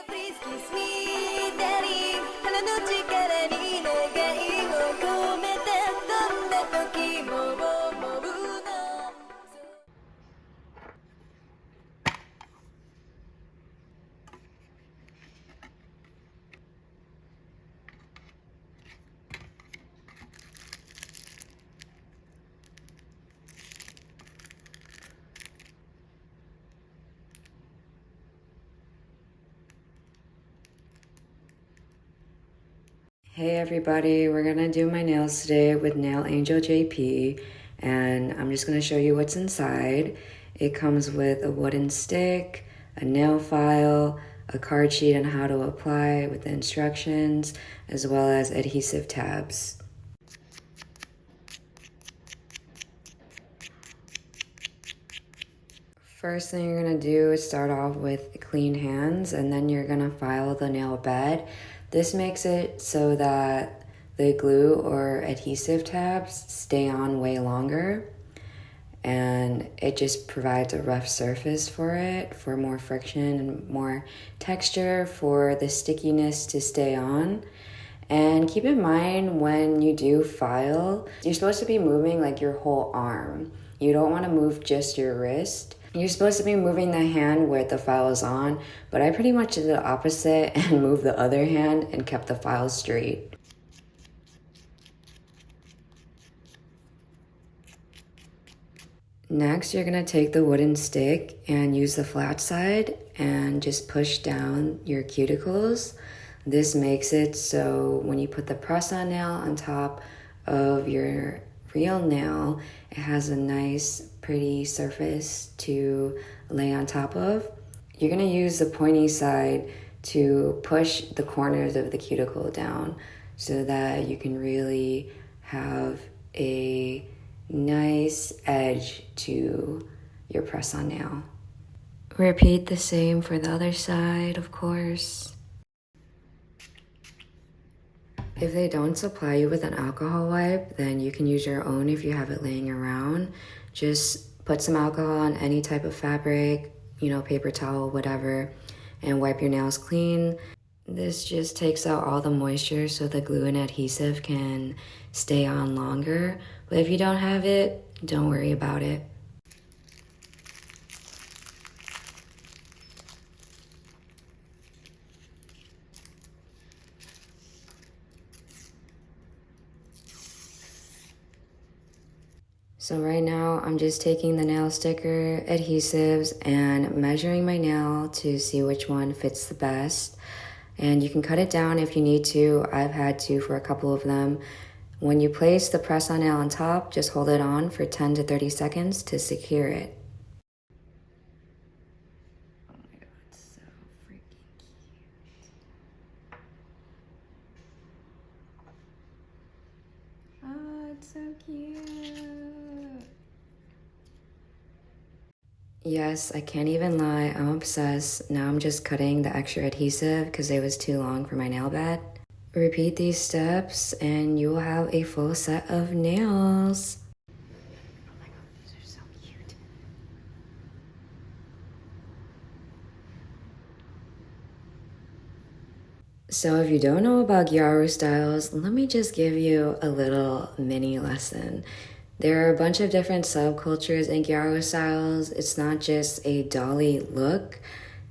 Please kiss me, darling. 花の力に願いを込めてどんな時も思うの。Hey everybody, we're gonna do my nails today with NailAngelJP, and I'm just gonna show you what's inside. It comes with a wooden stick, a nail file, a card sheet on how to apply with the instructions, as well as adhesive tabs. First thing you're gonna do is start off with clean hands, and then you're gonna file the nail bed. This makes it so that the glue or adhesive tabs stay on way longer, and it just provides a rough surface for it, for more friction and more texture for the stickiness to stay on. And keep in mind when you do file, you're supposed to be moving like your whole arm. You don't want to move just your wrist. You're supposed to be moving the hand where the file is on, but I pretty much did the opposite and moved the other hand and kept the file straight. Next, you're gonna take the wooden stick and use the flat side and just push down your cuticles. This makes it so when you put the press-on nail on top of your real nail, it has a nice pretty surface to lay on top of. You're gonna use the pointy side to push the corners of the cuticle down so that you can really have a nice edge to your press-on nail. Repeat the same for the other side, of course. If they don't supply you with an alcohol wipe, then you can use your own if you have it laying around. Just put some alcohol on any type of fabric, paper towel, whatever, and wipe your nails clean. This just takes out all the moisture so the glue and adhesive can stay on longer. But if you don't have it, don't worry about it. So right now I'm just taking the nail sticker adhesives and measuring my nail to see which one fits the best. And you can cut it down if you need to. I've had to for a couple of them. When you place the press-on nail on top, just hold it on for 10 to 30 seconds to secure it. Oh my god, it's so freaking cute. Oh, it's so cute. Yes, I can't even lie, I'm obsessed. Now I'm just cutting the extra adhesive because it was too long for my nail bed. Repeat these steps and you will have a full set of nails. Oh my god, these are so cute. So if you don't know about Gyaru styles, let me just give you a little mini lesson. There are a bunch of different subcultures in Gyaru styles. It's not just a dolly look.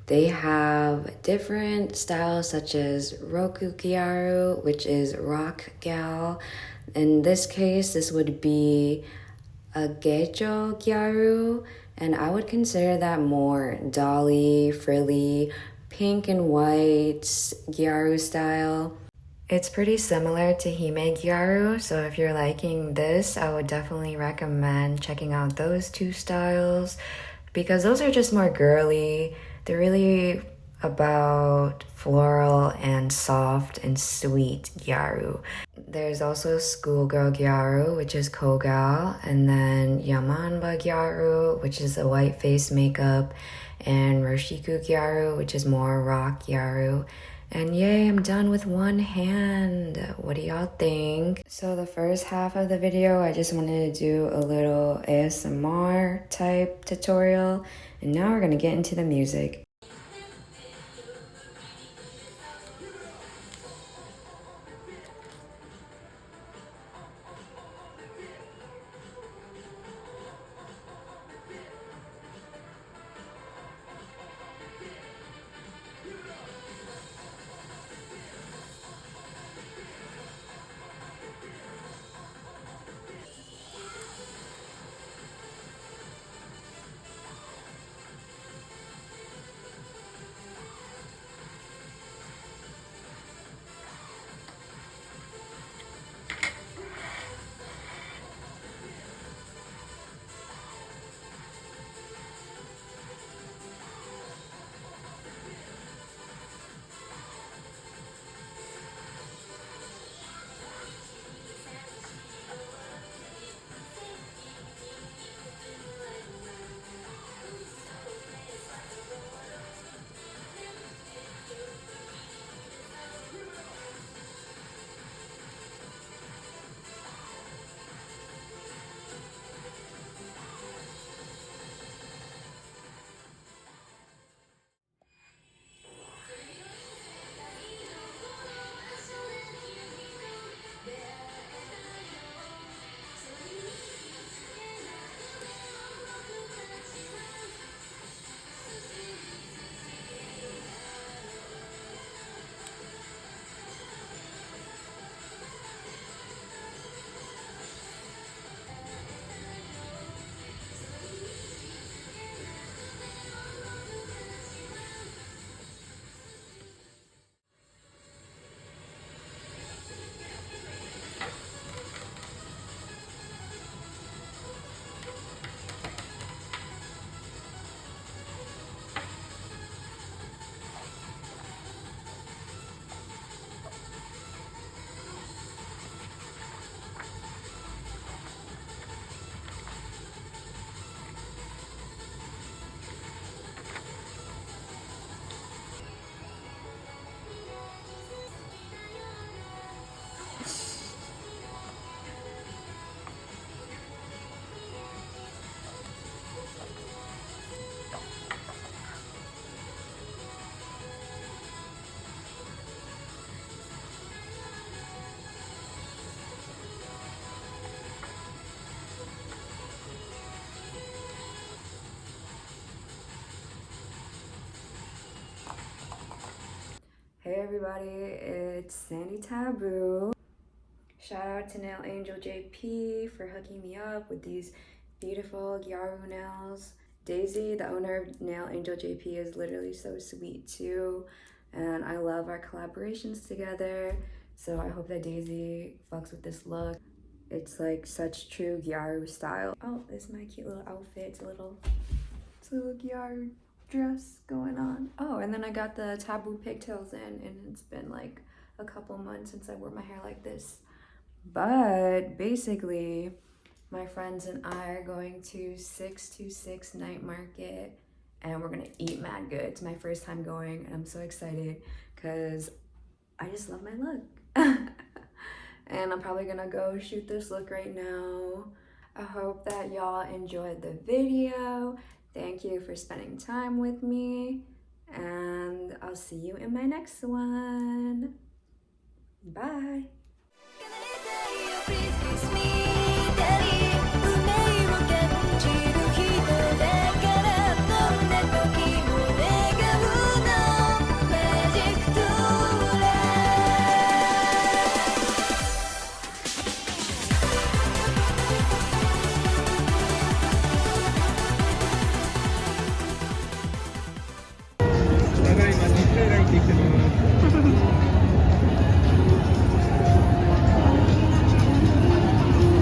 They have different styles such as Roku Gyaru, which is rock gal. In this case, this would be Agepoyo Gyaru, and I would consider that more dolly, frilly, pink and white Gyaru style. It's pretty similar to Hime Gyaru, so if you're liking this, I would definitely recommend checking out those two styles because those are just more girly. They're really about floral and soft and sweet Gyaru. There's also Schoolgirl Gyaru, which is Kogal, and then Yamanba Gyaru, which is a white face makeup, and Roshiku Gyaru, which is more rock Gyaru. And yay, I'm done with one hand. What do y'all think? So the first half of the video, I just wanted to do a little ASMR type tutorial. And now we're gonna get into the music. Hey everybody, it's Sandy Taboo. Shout out to NailAngelJP for hooking me up with these beautiful Gyaru nails. Daisy, the owner of NailAngelJP, is literally so sweet too, and I love our collaborations together. So I hope that Daisy fucks with this look. It's like such true Gyaru style. Oh, this is my cute little outfit. It's a little Gyaru dress going on. Oh, and then I got the Taboo pigtails in, and it's been like a couple months since I wore my hair like this. But basically, my friends and I are going to 626 night market, and we're gonna eat mad good. It's my first time going, and I'm so excited because I just love my look. And I'm probably gonna go shoot this look right now. I hope that y'all enjoyed the video. Thank you for spending time with me, and I'll see you in my next one. Bye. Please